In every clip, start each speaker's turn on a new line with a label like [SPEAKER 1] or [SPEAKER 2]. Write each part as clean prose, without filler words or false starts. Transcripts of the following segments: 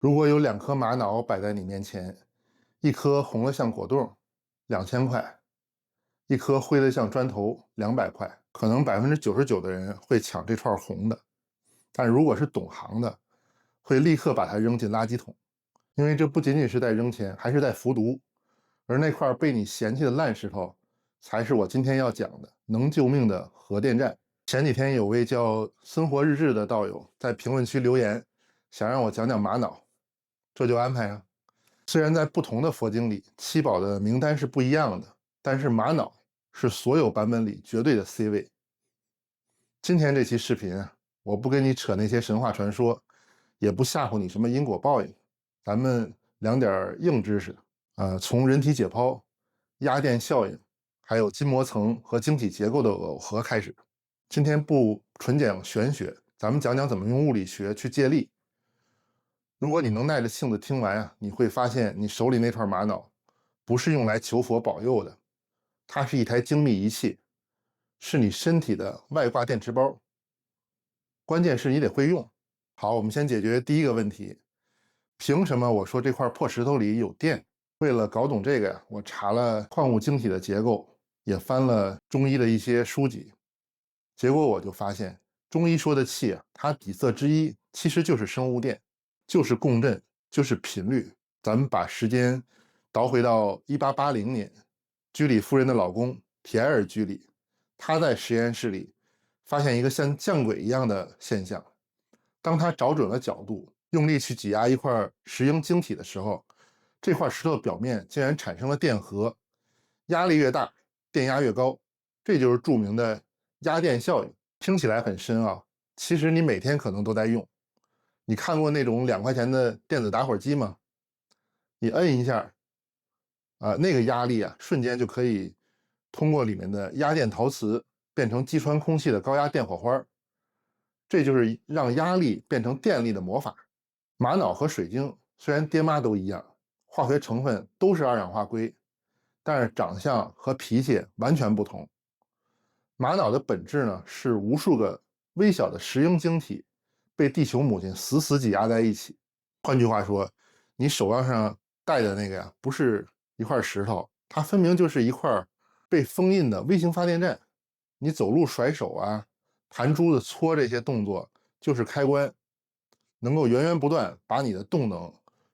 [SPEAKER 1] 如果有2顆瑪瑙擺在你面前，一顆紅得像果凍，2000塊；一顆灰得像磚頭，200塊。可能99%的人會搶這串紅的，但如果是懂行的，會立刻把它扔進垃圾桶，因為這不僅僅是在扔錢，還是在服毒。而那塊被你嫌棄的爛石頭，才是我今天要講的能救命的核電站。前幾天有位叫森活日志的道友在評論区留言，想讓我講講瑪瑙，這就安排啊。雖然在不同的佛经裡，七寶的名單是不一樣的，但是瑪瑙是所有版本裡絕对的 C 位。今天這期視頻啊，我不跟你扯那些神话傳說，也不嚇唬你什麼因果報應，咱們聊點硬知識。從人體解剖、壓電效應，還有筋膜層和晶體結構的耦合開始。今天不純講玄學，咱們講講怎麼用物理學去借力。如果你能耐着性子聽完啊，你会发现你手裡那串瑪瑙不是用來求佛保佑的，它是一台精密儀器，是你身體的外掛電池包。關鍵是你得會用。好，我們先解決第一個問題，憑什麼我說這塊破石頭裡有電？為了搞懂這個呀，我查了礦物晶體的結構，也翻了中醫的一些書籍，結果我就发现，中醫說的氣啊，它底色之一其實就是生物電，就是共振，就是頻率。咱們把時間倒回到1880年，居里夫人的老公皮埃爾·居里，他在實驗室裡發現一個像降軌一樣的現象。當他找準了角度，用力去擠壓一塊石英晶體的時候，這塊石頭表面竟然產生了電荷，壓力越大，電壓越高，這就是著名的壓電效應。聽起來很深啊，其實你每天可能都在用。你看過那種2塊錢的電子打火機嗎？你摁一下，那個壓力啊，瞬間就可以通過裡面的壓電陶瓷變成擊穿空氣的高壓電火花。這就是讓壓力變成電力的魔法。瑪瑙和水晶雖然爹媽都一樣，化學成分都是2氧化硅，但是長相和脾气完全不同。瑪瑙的本質呢，是無數個微小的石英晶體被地球母親死死擠壓在一起。換句話說，你手腕上戴的那個呀，不是一塊石頭，它分明就是一塊被封印的微型發電站。你走路甩手啊，弹珠子搓這些動作就是開關，能夠源源不斷把你的动能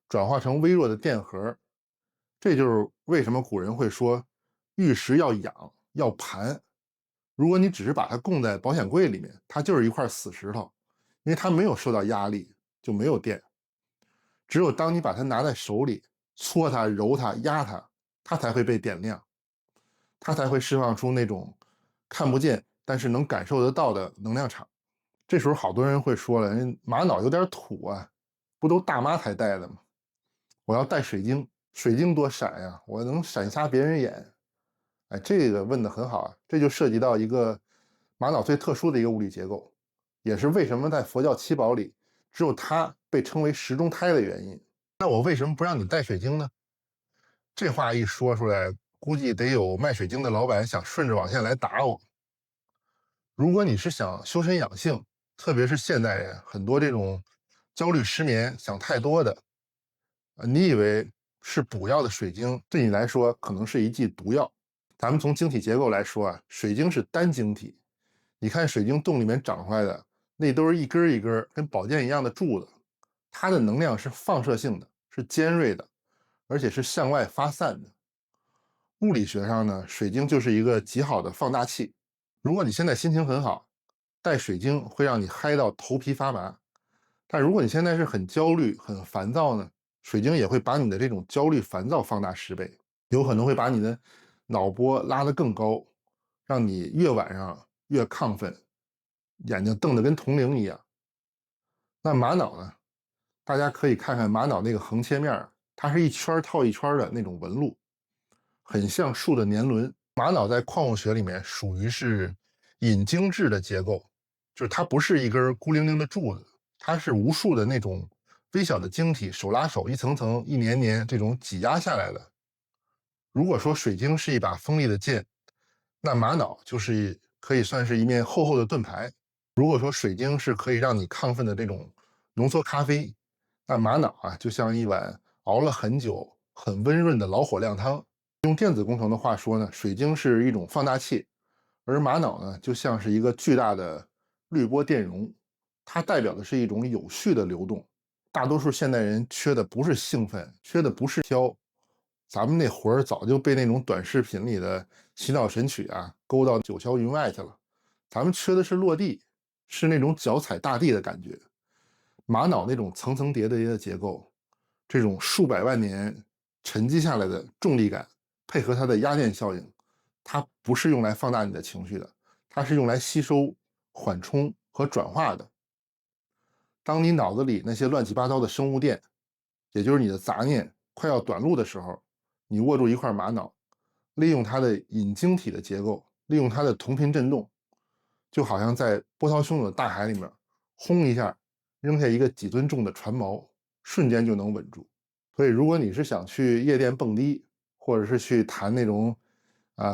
[SPEAKER 1] 轉化成微弱的電荷。這就是為什麼古人會說玉石要養要盤。如果你只是把它供在保險櫃裡面，它就是一塊死石頭，因为它沒有受到壓力，就沒有電。只有當你把它拿在手裡，搓它、揉它、壓它，它才會被點亮，它才會釋放出那種看不見但是能感受得到的能量場。這時候好多人會說了，瑪瑙有點土啊，不都大媽才戴的嗎？我要戴水晶，水晶多閃呀，我能閃瞎別人眼。哎，這個問得很好啊，這就涉及到一個瑪瑙最特殊的一個物理結構，也是為什麼在佛教七寶裡只有它被稱為石中胎的原因。那我為什麼不讓你戴水晶呢？這話一說出來，估計得有賣水晶的老闆想順着網線來打我。如果你是想修身養性，特別是現代人很多這種焦慮失眠想太多的，你以為是補藥的水晶，對你來說可能是一劑毒藥。咱們從晶體結構來說啊，水晶是單晶體。你看水晶洞裡面長出來的，那都是一根一根跟宝劍一樣的柱子，它的能量是放射性的，是尖銳的，而且是向外發散的。物理學上呢，水晶就是一個極好的放大器。如果你現在心情很好，戴水晶會讓你嗨到頭皮發麻。但如果你現在是很焦慮、很煩躁呢，水晶也會把你的這種焦慮、煩躁放大10倍，有可能會把你的腦波拉得更高，讓你越晚上越亢奮，眼睛瞪得跟铜鈴一樣。那瑪瑙呢？大家可以看看瑪瑙那個橫切面，它是一圈套一圈的那種紋路，很像樹的年輪。瑪瑙在礦物學裡面屬於是引晶質的結構，就是它不是一根孤零零的柱子，它是無数的那種微小的晶体手拉手一层层一年年这種擠壓下來的。如果說水晶是一把锋利的劍，那瑪瑙就是可以算是一面厚厚的盾牌。如果說水晶是可以讓你亢奮的這種濃縮咖啡，那瑪瑙啊，就像一碗熬了很久、很溫潤的老火靓湯。用電子工程的話說呢，水晶是一種放大器，而瑪瑙呢，就像是一個巨大的濾波電容，它代表的是一種有序的流動。大多數現代人缺的不是興奮，缺的不是挑，咱們那魂兒早就被那種短視頻裡的洗腦神曲啊勾到九霄雲外去了。咱們缺的是落地，是那种脚踩大地的感觉。瑪瑙那種層层疊疊的結構，這種數百萬年沉積下來的重力感，配合它的壓電效應，它不是用來放大你的情緒的，它是用來吸收、緩衝和轉化的。當你腦子裡那些亂七八糟的生物電，也就是你的雜念快要短路的時候，你握住一塊瑪瑙，利用它的引晶體的結構，利用它的同頻振動，就好像在波濤洶湧的大海裡面轟一下扔下一個幾噸重的船锚，瞬間就能穩住。所以如果你是想去夜店蹦迪，或者是去談那種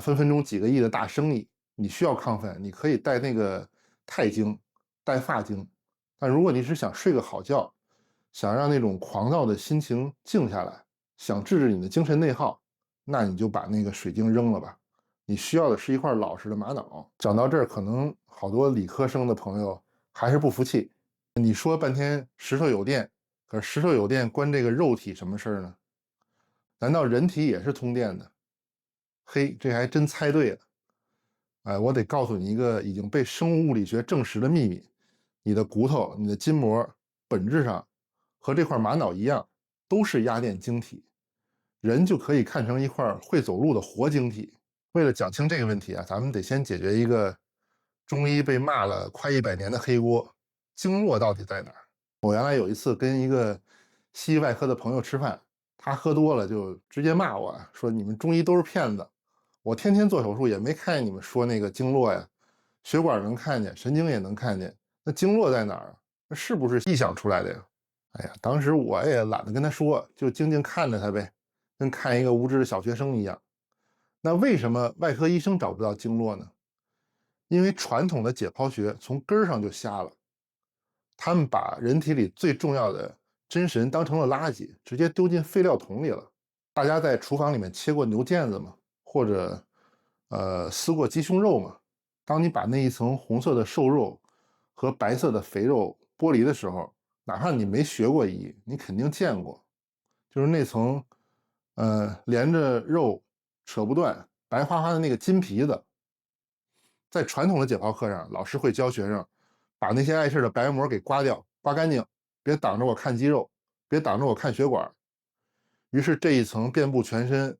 [SPEAKER 1] 分分鐘幾個億的大生意，你需要亢奮，你可以戴那個鈦晶，戴发晶。但如果你是想睡個好覺，想讓那種狂躁的心情靜下来，想治治你的精神內耗，那你就把那个水晶扔了吧。你需要的是一塊老實的瑪瑙。講到這兒，可能好多理科生的朋友還是不服氣。你說半天石頭有電，可是石頭有電關這個肉體什麼事兒呢？難道人體也是通電的？嘿，這還真猜對了。我得告訴你一個已經被生物物理學證實的秘密。你的骨頭、你的筋膜本質上和這塊瑪瑙一樣，都是壓電晶體。人就可以看成一塊會走路的活晶體。為了講清這個問題啊，咱們得先解決一個中醫被罵了快100年的黑鍋：經絡到底在哪兒？我原來有一次跟一個西醫外科的朋友吃飯，他喝多了就直接罵我說：“你們中醫都是騙子，我天天做手術也沒看見你們說那個經絡呀，血管能看見，神經也能看見。那經絡在哪兒啊？那是不是臆想出來的呀？”哎呀，當時我也懶得跟他說，就靜靜看着他唄，跟看一個無知的小學生一樣。那為什麼外科醫生找不到經絡呢？因為傳統的解剖學從根兒上就瞎了，他們把人體裡最重要的真神當成了垃圾，直接丟進廢料桶裡了。大家在廚房裡面切過牛腱子嗎？或者撕過雞胸肉嗎？當你把那一層紅色的瘦肉和白色的肥肉剝離的時候，哪怕你沒學過醫，你肯定見過，就是那層連着肉扯不斷白花花的那個筋皮子。在傳統的解剖課上，老師會教學生把那些礙事的白膜給刮掉，刮乾淨，別擋着我看肌肉，別擋着我看血管。於是這一層遍布全身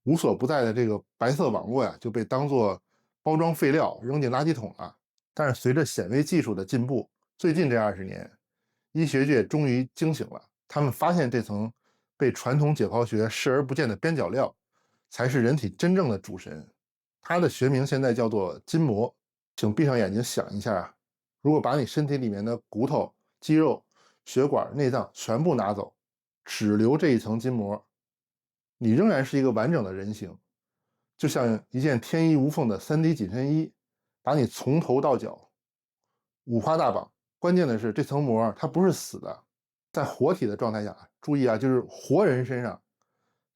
[SPEAKER 1] 無所不在的這個白色網絡呀，就被當作包裝廢料扔進垃圾桶了。但是隨着顯微技術的進步，最近這20年，醫學界終於驚醒了，他們發現這層被傳統解剖學視而不見的邊角料，才是人體真正的主神。它的學名現在叫做筋膜。請閉上眼睛想一下，如果把你身體裡面的骨頭、肌肉、血管、內臟全部拿走，只留這一層筋膜，你仍然是一個完整的人形，就像一件天衣無縫的3D 緊身衣，把你從頭到腳五花大綁。關鍵的是這層膜它不是死的，在活體的狀態下，注意啊，就是活人身上，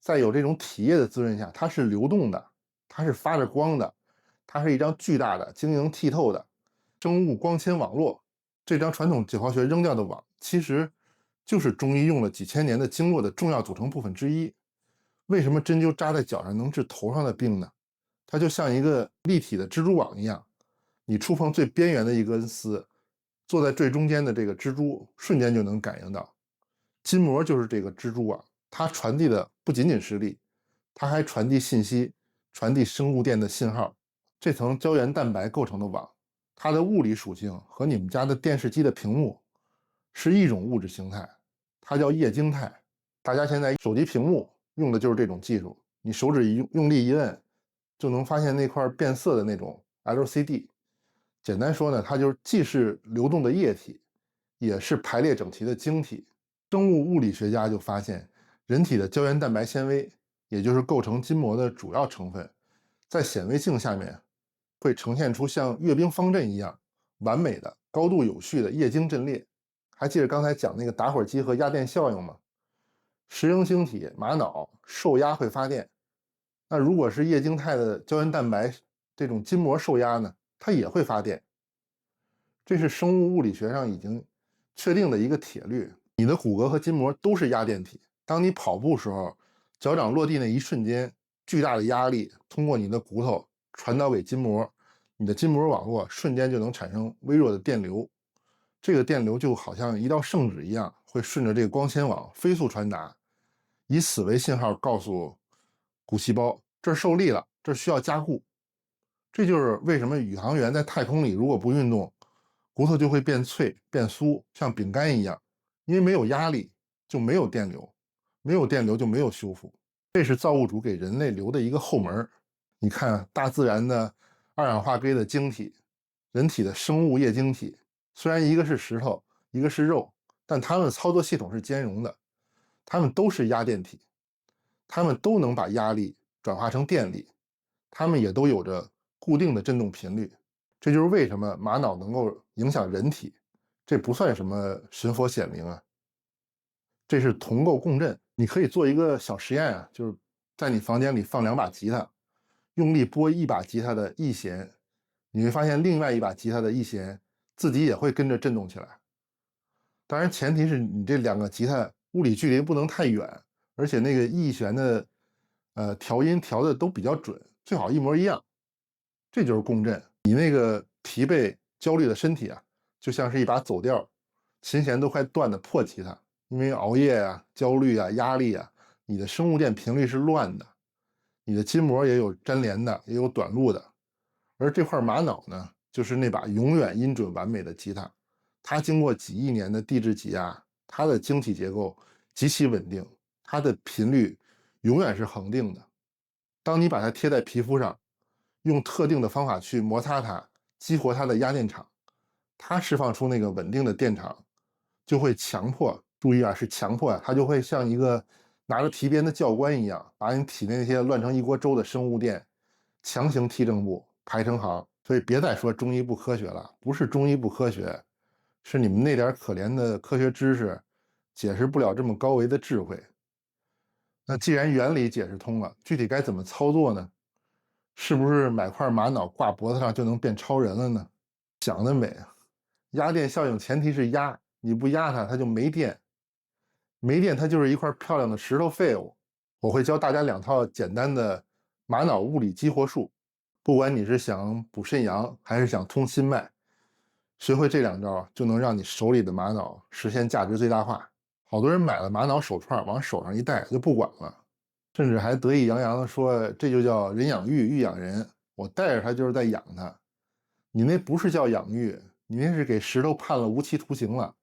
[SPEAKER 1] 在有這種體液的滋潤下，它是流動的，它是發着光的，它是一張巨大的晶瑩剔透的生物光纖網絡。這張傳統解剖學扔掉的網，其實就是中醫用了幾千年的經絡的重要組成部分之一。為什麼針灸扎在腳上能治頭上的病呢？它就像一個立體的蜘蛛網一樣，你觸碰最邊緣的一根絲，坐在最中間的這個蜘蛛瞬間就能感應到。筋膜就是這個蜘蛛網，它傳遞的不僅僅是力，它還傳遞信息，傳遞生物電的信號。這層膠原蛋白構成的網，它的物理屬性和你們家的電視機的屏幕是一種物質形態，它叫液晶態。大家現在手機屏幕用的就是這種技術，你手指用力一摁，就能發現那塊變色的那種 LCD。簡單說呢，它就是既是流動的液體，也是排列整齊的晶體。生物物理學家就發現，人體的膠原蛋白纖維，也就是構成筋膜的主要成分，在顯微鏡下面會呈現出像閱兵方陣一樣完美的、高度有序的液晶陣列。還記得剛才講那個打火機和壓電效應嗎？石英晶體瑪瑙受壓会發電，那如果是液晶态的胶原蛋白这種筋膜受压呢，它也会发電。这是生物物理学上已经确定的一个鐵律。你的骨骼和筋膜都是压電體，當你跑步時候，腳掌落地那一瞬間，巨大的壓力通過你的骨頭傳導給筋膜，你的筋膜網絡瞬間就能產生微弱的電流。這個電流就好像一道聖旨一樣，會順着這個光纖網飛速傳達，以此為信號告訴骨細胞這兒受力了，這兒需要加固。這就是為什麼宇航員在太空裡如果不運動，骨頭就會變脆變酥，像餅乾一樣，因為沒有壓力就沒有電流，沒有電流就沒有修復。這是造物主給人類留的一個後門。你看大自然的二氧化硅的晶體，人體的生物液晶體，雖然一個是石頭一個是肉，但它們的操作系統是兼容的，它們都是壓電體，它們都能把壓力轉化成電力，它們也都有着固定的振動頻率。這就是為什麼瑪瑙能夠影響人體，這不算什麼神佛顯靈啊，這是同構共振。你可以做一個小實驗啊，就是在你房間裡放2把吉他，用力撥一把吉他的一弦，你會發現另外一把吉他的一弦自己也會跟着振動起來。當然前提是你這2個吉他物理距離不能太遠，而且那個一弦的調音調的都比較準，最好一模一樣。這就是共振。你那個疲憊焦慮的身體啊，就像是一把走調琴弦都快斷的破吉他，因為熬夜啊、焦慮啊、壓力啊，你的生物電頻率是亂的，你的筋膜也有粘連的，也有短路的。而這塊瑪瑙呢，就是那把永遠音準完美的吉他，它經過幾億年的地質擠壓，它的晶體結構極其穩定，它的頻率永遠是恆定的。當你把它貼在皮膚上，用特定的方法去摩擦它，激活它的壓電場，它釋放出那個穩定的電場，就會強迫，注意啊，是強迫啊，它就會像一個拿着皮鞭的教官一樣，把你體內那些亂成一鍋粥的生物電強行踢正步，排成行。所以別再說中醫不科學了，不是中醫不科學，是你們那點可憐的科學知識解釋不了這麼高維的智慧。那既然原理解釋通了，具體該怎麼操作呢？是不是買塊瑪瑙掛脖子上就能變超人了呢？想得美啊！壓電效應前提是壓，你不壓它，它就沒電，沒電它就是一塊漂亮的石頭廢物。我會教大家2套簡單的瑪瑙物理激活術，不管你是想補腎陽還是想通心脈，學會這2招就能讓你手裡的瑪瑙實現價值最大化。好多人買了瑪瑙手串往手上一戴就不管了，甚至還得意洋洋地說這就叫人養玉，玉養人，我帶着它就是在養它。你那不是叫養玉，你那是給石頭判了無期徒刑了。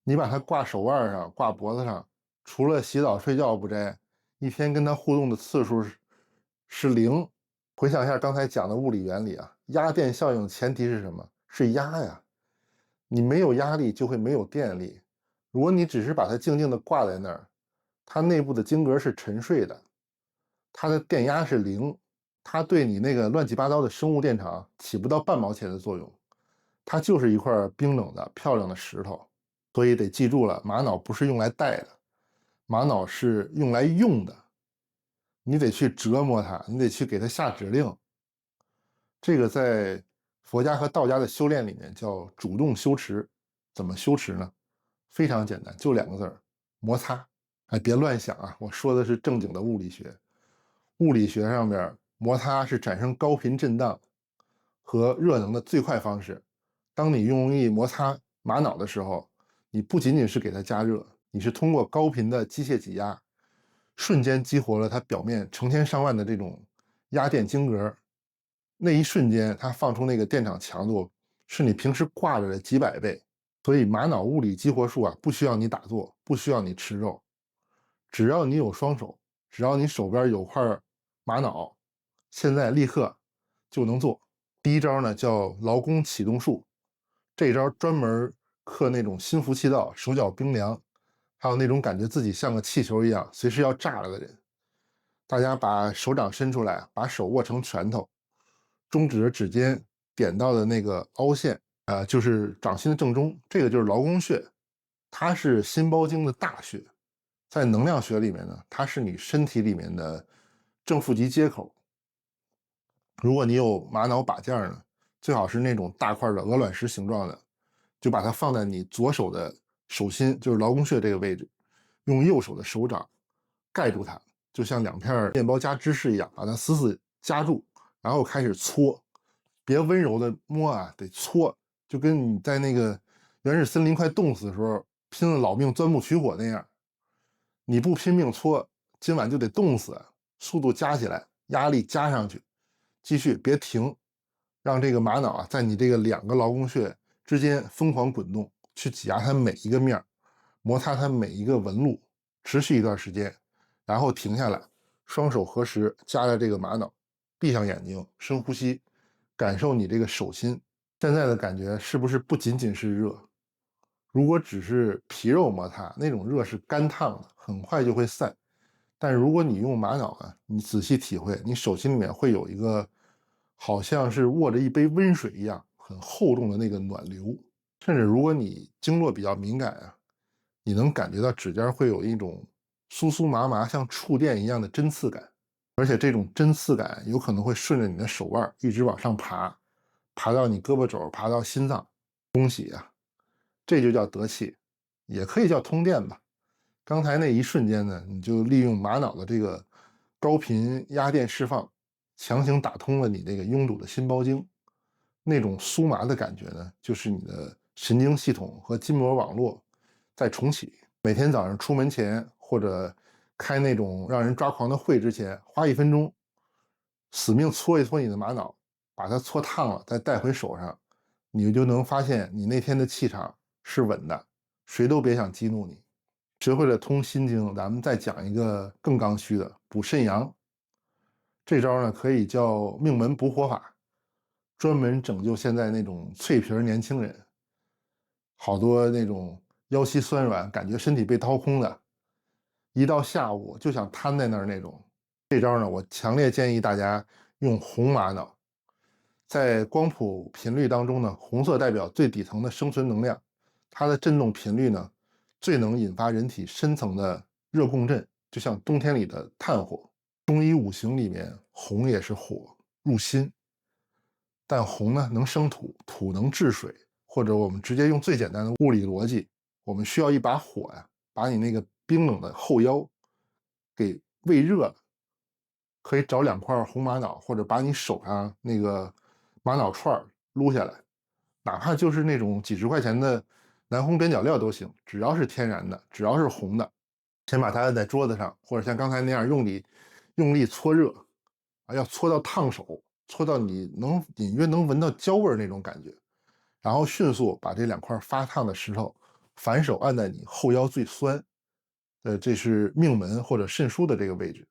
[SPEAKER 1] 你把它掛手腕上掛脖子上，除了洗澡睡覺不摘，一天跟它互動的次數是0。回想一下剛才講的物理原理啊，壓電效應前提是什麼？是壓呀，你沒有壓力就會沒有電力。如果你只是把它靜靜地掛在那兒，它內部的晶格是沉睡的，它的電壓是0，它對你那個亂七八糟的生物電場起不到半毛錢的作用，它就是一塊冰冷的漂亮的石頭。所以得記住了，瑪瑙不是用來戴的，瑪瑙是用來用的，你得去折磨它，你得去給它下指令。這個在佛家和道家的修煉裡面叫主動修持。怎麼修持呢？非常簡單，就2個字兒，摩擦。哎，別亂想啊，我說的是正經的物理學。物理學上面摩擦是產生高頻震盪和熱能的最快方式。當你用力摩擦瑪瑙的時候，你不僅僅是給它加熱，你是通過高頻的機械擠壓，瞬間激活了它表面成千上萬的這種壓電晶格。那一瞬間它放出那個電場強度是你平時掛着的幾百倍。所以瑪瑙物理激活術啊，不需要你打坐，不需要你吃肉，只要你有雙手，只要你手邊有塊瑪瑙，現在立刻就能做。第一招呢叫勞宮啟動術，這招專門克那種心浮氣躁、手腳冰涼，還有那種感覺自己像個氣球一樣隨時要炸了的人。大家把手掌伸出來，把手握成拳頭，中指的指尖點到的那個凹陷就是掌心的正中，這個就是勞宮穴，它是心包經的大穴，在能量學裡面呢，它是你身體裡面的正负极接口。如果你有瑪瑙把件呢，最好是那种大塊的鹅卵石形狀的，就把它放在你左手的手心，就是劳宫穴這個位置，用右手的手掌蓋住它，就像2片面包夹芝士一樣，把它死死夹住，然後開始搓，別溫柔的摸啊，得搓，就跟你在那個原始森林快凍死的時候拼了老命钻木取火那样，你不拼命搓，今晚就得冻死，速度加起来，压力加上去，继续別停，讓這個瑪瑙啊在你這個2個勞宮穴之間瘋狂滾動，去擠壓它每一個面，摩擦它每一個紋路，持續一段時間，然後停下來，双手合十，夹着这個瑪瑙，閉上眼睛，深呼吸，感受你這個手心現在的感觉是不是不僅僅是熱？如果只是皮肉摩擦，那種熱是乾燙的，很快就会散。但如果你用瑪瑙啊，你仔細體會，你手心裡面會有一個好像是握着一杯溫水一樣很厚重的那個暖流，甚至如果你經絡比較敏感啊，你能感覺到指尖會有一種酥酥麻麻像觸電一樣的針刺感，而且這種針刺感有可能會順着你的手腕一直往上爬，爬到你胳膊肘，爬到心臟。恭喜啊，這就叫得氣，也可以叫通電吧。剛才那一瞬間呢，你就利用瑪瑙的這個高頻壓電釋放，強行打通了你這個擁堵的心包經，那種酥麻的感覺呢，就是你的神經系統和筋膜網絡在重啟。每天早上出門前或者開那種讓人抓狂的會之前，花1分鐘，死命搓一搓你的瑪瑙，把它搓燙了，再帶回手上，你就能發現你那天的氣場是穩的，誰都別想激怒你。學會了通心經，咱們再講一個更剛需的補腎陽。這招呢可以叫命門補火法，專門拯救現在那種脆皮年輕人，好多那種腰膝酸軟，感覺身體被掏空的，一到下午就想癱在那兒那種。這招呢，我強烈建議大家用紅瑪瑙。在光譜頻率當中呢，紅色代表最底層的生存能量，它的振動頻率呢，最能引發人體深層的熱共振，就像冬天裡的炭火。中醫五行裡面，紅也是火，入心。但紅呢，能生土，土能制水，或者我們直接用最簡单的物理邏輯，我們需要一把火呀，把你那個冰冷的後腰給煨熱了。可以找2塊紅瑪瑙，或者把你手上那個瑪瑙串擼下來，哪怕就是那種幾十塊錢的南紅边角料都行，只要是天然的，只要是紅的，先把它按在桌子上，或者像剛才那樣用力搓热，要搓到燙手，搓到你能隱約能聞到焦味那種感覺，然後迅速把這2塊發燙的石頭反手按在你後腰最酸，這是命門或者腎腧的這個位置。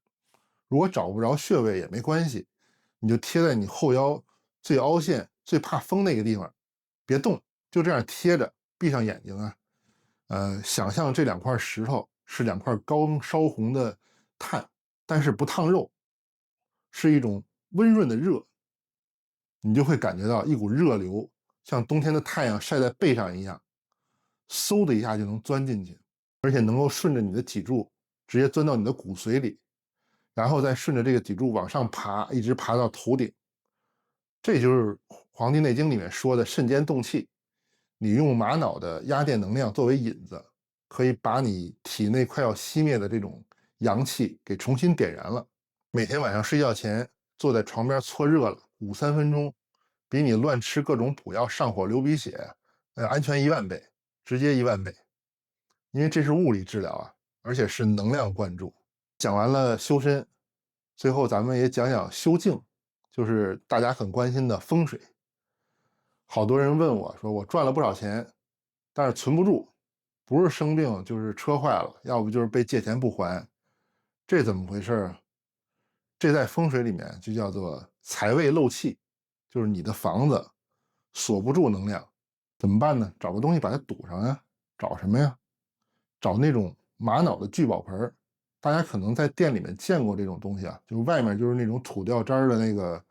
[SPEAKER 1] 如果找不着穴位也沒關係，你就貼在你後腰最凹陷、最怕風那個地方，別動，就這樣貼着，閉上眼睛啊，想象這2塊石頭是2塊高燒紅的炭，但是不燙肉，是一種溫潤的熱，你就會感覺到一股熱流，像冬天的太陽曬在背上一樣，嗖的一下就能鑽進去，而且能夠順着你的脊柱直接鑽到你的骨髓裡。然後再順着這個脊柱往上爬，一直爬到頭頂。這就是《黃帝內經》裡面說的腎間動氣。你用瑪瑙的壓電能量作為引子，可以把你體內快要熄滅的這種陽氣給重新點燃了。每天晚上睡覺前坐在床邊搓熱了5-3分鐘，比你亂吃各種補藥上火流鼻血安全10000倍，直接10000倍。因為這是物理治療啊，而且是能量灌注。講完了修身，最後咱們也講講修靜，就是大家很關心的風水。好多人問我說，我賺了不少錢，但是存不住，不是生病就是車壞了，要不就是被借錢不還，這怎麼回事啊？這在風水裡面就叫做財位漏氣，就是你的房子鎖不住能量，怎麼辦呢？找個東西把它堵上呀。找什麼呀？找那種瑪瑙的聚寶盆。大家可能在店裡面見過這種東西啊，就是外面就是那種土掉渣的那個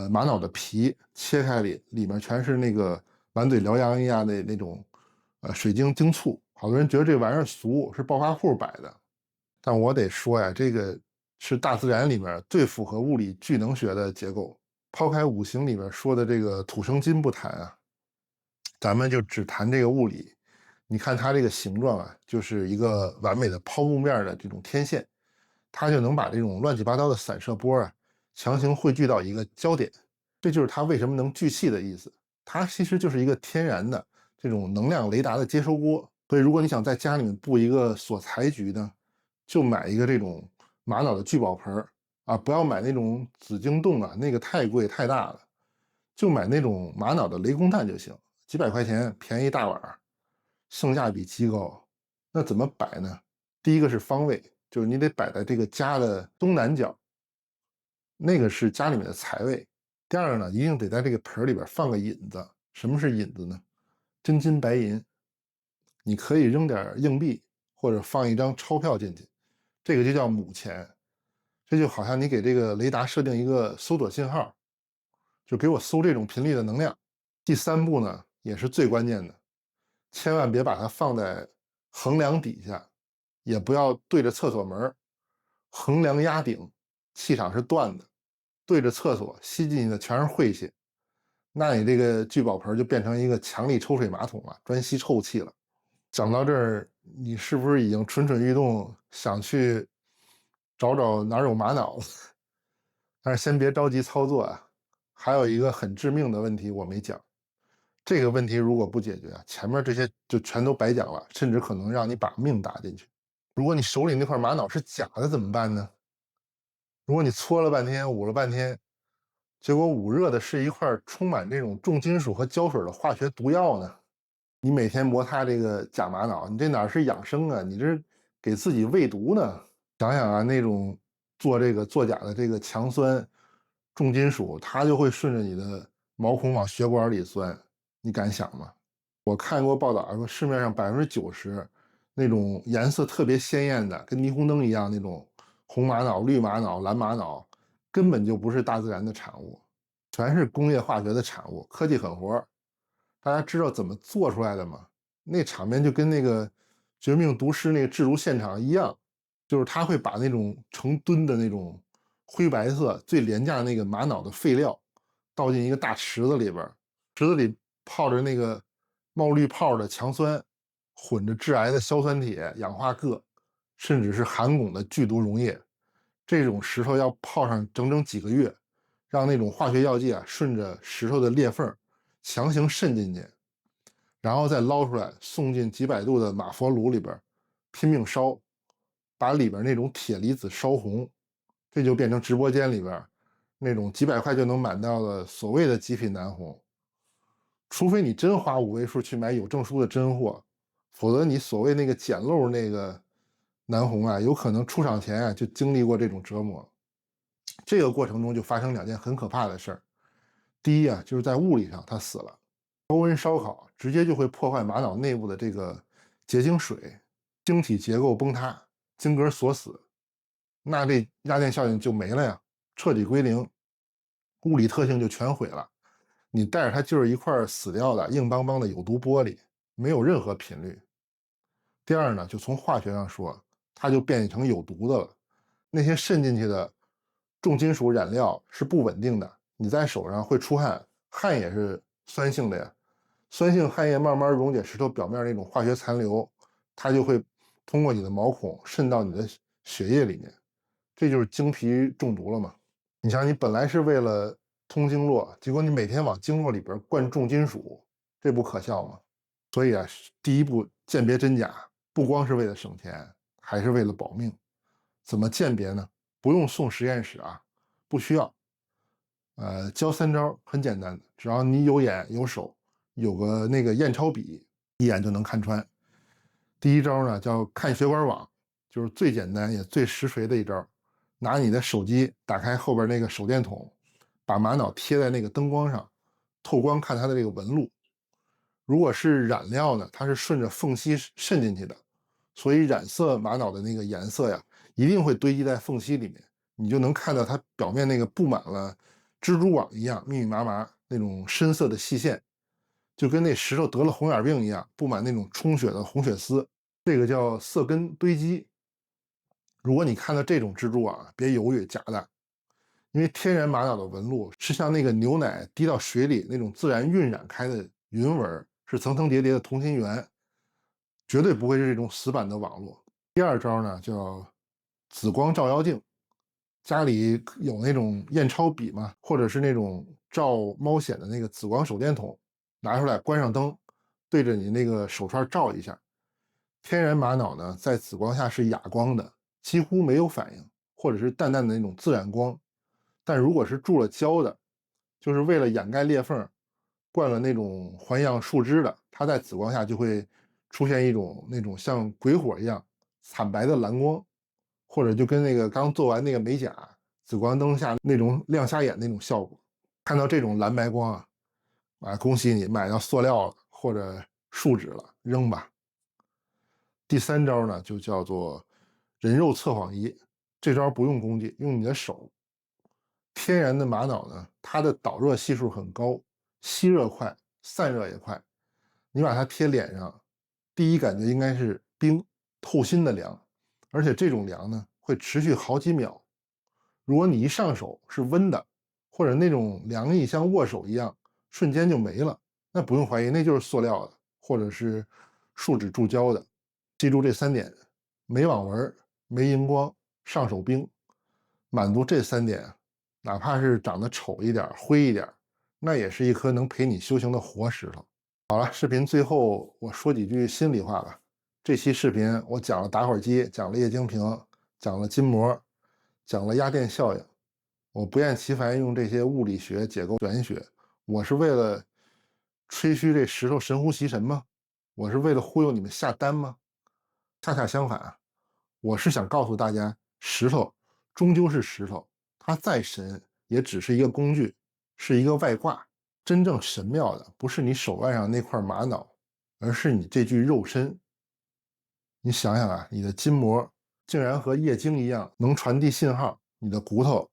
[SPEAKER 1] 玛瑙的皮，切開裡面全是那個满嘴獠牙一樣的那種水晶晶簇，好多人覺得這玩意兒俗，是暴發戶擺的。但我得說呀，這個是大自然裡面最符合物理聚能學的結構。拋開五行裡面說的这個土生金不談啊，咱們就只談這個物理。你看它這個形狀啊，就是一個完美的抛物面的這種天線，它就能把這種亂七八糟的散射波啊，強行匯聚到一個焦點。這就是它為什麼能聚氣的意思。它其實就是一個天然的這種能量雷達的接收鍋。所以如果你想在家裡面布一個锁財局呢，就買一個這種瑪瑙的聚寶盆啊，不要買那種紫晶洞啊，那個太貴太大了，就買那種瑪瑙的雷公蛋就行，幾百塊錢便宜一大碗，性價比極高。那怎么擺呢？第一個是方位，就是你得擺在這個家的東南角，那個是家裡面的財位。第二個呢，一定得在這個盆裡邊放個引子。什麼是引子呢？真金白銀，你可以扔點硬幣或者放一張鈔票進去，這個就叫母錢。這就好像你給這個雷達設定一個搜索信號，就給我搜這種頻率的能量。第三步呢，也是最關鍵的，千萬別把它放在橫梁底下，也不要對着廁所門。橫梁壓頂，氣場是斷的，對着廁所吸進去的全是晦氣，那你這個聚寶盆就變成一個强力抽水馬桶了，專吸臭氣了。講到這兒，你是不是已經蠢蠢欲動，想去找找哪有瑪瑙？但是先別着急操作啊，還有一個很致命的問題我沒講。這個問題如果不解決啊，前面這些就全都白講了，甚至可能讓你把命搭進去。如果你手裡那塊瑪瑙是假的怎麼辦呢？如果你搓了半天，捂了半天，結果捂熱的是一塊充滿這種重金屬和膠水的化學毒藥呢？你每天摩擦這個假瑪瑙，你這哪是養生啊？你這給自己餵毒呢？想想啊，那種做這個作假的这個強酸重金屬，它就會順着你的毛孔往血管裡鑽，你敢想嗎？我看過報道說，市面上90%那種顏色特別鮮豔的，跟霓虹燈一樣那種紅瑪瑙、綠瑪瑙、藍瑪瑙，根本就不是大自然的產物，全是工業化學的產物，科技狠活。大家知道怎麼做出來的嗎？那場面就跟那個《絕命毒師》那個製毒現場一樣，就是他會把那種成噸的那種灰白色最廉價那個瑪瑙的廢料倒進一個大池子裡邊，池子裡泡着那個冒綠泡的強酸，混着致癌的硝酸鐵、氧化鉻，甚至是含汞的剧毒溶液。這種石頭要泡上整整幾個月，讓那種化學藥劑啊順着石頭的裂縫強行滲進去，然後再撈出來，送進幾百度的馬佛爐裡邊，拼命燒，把裡邊那種鐵離子燒紅，這就變成直播間裡邊那種幾百塊就能買到的所謂的極品南紅。除非你真花5位數去買有證書的真貨，否則你所謂那個撿漏那個南紅啊，有可能出廠前啊就經歷過這種折磨。這個過程中就發生2件很可怕的事兒。第一啊，就是在物理上它死了，高溫燒烤直接就會破壞瑪瑙內部的這個結晶水，晶體結構崩塌，晶格鎖死，那這壓電效應就沒了呀，徹底歸零，物理特性就全毀了。你帶着它就是一塊死掉的硬邦邦的有毒玻璃，沒有任何頻率。第二呢，就從化學上說，它就變成有毒的了。那些滲進去的重金屬染料是不穩定的，你在手上會出汗，汗也是酸性的呀。酸性汗液慢慢溶解石頭表面那種化學殘留，它就會通過你的毛孔滲到你的血液裡面，這就是經皮中毒了嘛。你想，你本來是為了通經絡，結果你每天往經絡裡邊灌重金屬，這不可笑嗎？所以啊，第一步鑑別真假，不光是為了省錢，還是為了保命。怎麼鑑別呢？不用送實驗室啊，不需要。教3招，很簡單的，只要你有眼有手，有個那個驗鈔筆，一眼就能看穿。第一招呢，叫看血管網，就是最簡單也最實錘的一招。拿你的手機打開後邊那個手電筒，把瑪瑙貼在那個燈光上，透光看它的這個紋路。如果是染料呢，它是順着縫隙滲進去的，所以染色瑪瑙的那個顏色呀，一定會堆積在縫隙裡面，你就能看到它表面那個布滿了蜘蛛網一樣密密麻麻那種深色的細線，就跟那石头得了紅眼病一樣，布滿那种充血的紅血絲，這個叫色根堆積。如果你看到这種蜘蛛網，別猶豫，假的。因為天然瑪瑙的紋路是像那個牛奶滴到水裡那種自然暈染開的雲紋，是層層疊疊的同心圓，絕對不會是這種死板的網絡。第二招呢叫紫光照妖鏡，家裡有那種驗鈔筆嘛，或者是那種照貓癬的那個紫光手電筒，拿出來關上燈，對着你那個手串照一下。天然瑪瑙呢在紫光下是啞光的，幾乎沒有反應，或者是淡淡的那種自然光。但如果是注了膠的，就是為了掩蓋裂縫，灌了那種环氧树脂的，它在紫光下就會出現一種那種像鬼火一樣慘白的藍光，或者就跟那個剛做完那個美甲紫光燈下那種亮瞎眼那種效果。看到這種藍白光啊，恭喜你買到塑料了或者树脂了，扔吧。第三招呢就叫做人肉测谎仪，这招不用工具，用你的手。天然的瑪瑙呢，它的导熱係數很高，吸熱快，散熱也快。你把它貼臉上，第一感覺應該是冰，透心的涼，而且這種涼呢會持續好幾秒。如果你一上手是溫的，或者那種涼意像握手一樣，瞬間就沒了，那不用懷疑，那就是塑料的，或者是樹脂注膠的。記住這3點：沒網紋、沒熒光、上手冰。滿足這3點，哪怕是長得醜一點、灰一點，那也是一顆能陪你修行的活石頭。好了，視頻最後我說幾句心裡話吧。這期視頻我講了打火機，講了液晶屏，講了筋膜，講了壓電效應。我不厭其煩用這些物理學、解構玄學，我是為了吹噓這石頭神乎其神嗎？我是為了忽悠你們下單嗎？恰恰相反，我是想告訴大家，石頭終究是石頭，它再神也只是一個工具，是一個外掛。真正神妙的不是你手腕上那塊瑪瑙，而是你這具肉身。你想想啊，你的筋膜竟然和液晶一樣能傳遞信號，你的骨頭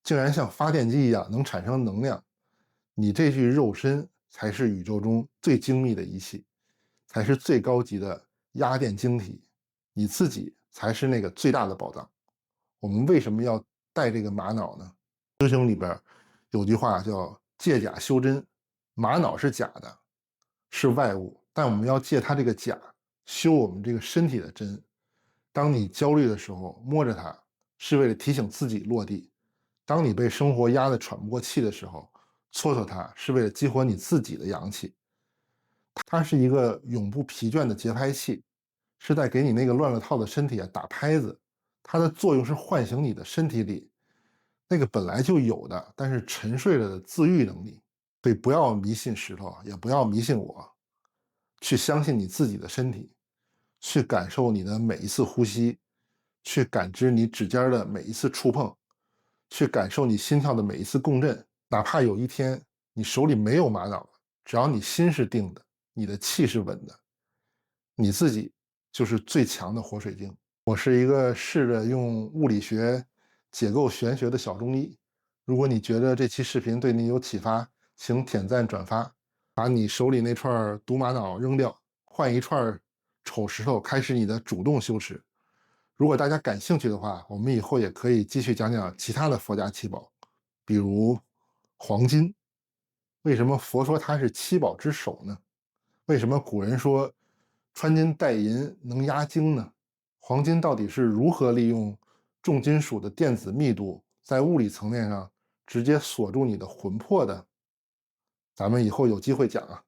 [SPEAKER 1] 竟然像發電機一樣能產生能量，你這具肉身才是宇宙中最精密的儀器，才是最高級的壓電晶體，你自己才是那個最大的寶藏。我們為什麼要帶這個瑪瑙呢？修行裡邊有句話叫借假修真，瑪瑙是假的，是外物，但我們要借它這個假修我们這個身體的真。當你焦慮的時候，摸着它是為了提醒自己落地；當你被生活壓得喘不過氣的時候，搓搓它是為了激活你自己的陽氣。它是一個永不疲倦的節拍器，是在給你那個亂了套的身體打拍子。它的作用是喚醒你的身體裡那個本來就有的但是沉睡了的自癒能力。所以不要迷信石頭，也不要迷信我，去相信你自己的身體，去感受你的每一次呼吸，去感知你指尖的每一次觸碰，去感受你心跳的每一次共振。哪怕有一天你手裡沒有瑪瑙，只要你心是定的，你的氣是穩的，你自己就是最強的活水晶。我是一個試着用物理學解構玄學的小中醫。如果你覺得這期視頻對你有啟發，請點讚轉發，把你手裡那串毒瑪瑙扔掉，換一串醜石頭，開始你的主動修持。如果大家感興趣的話，我們以後也可以繼續講講其他的佛家七寶，比如黃金。為什麼佛說它是七寶之首呢？為什麼古人說穿金戴銀能壓驚呢？黃金到底是如何利用重金屬的電子密度，在物理層面上直接鎖住你的魂魄的？咱們以後有機會講啊。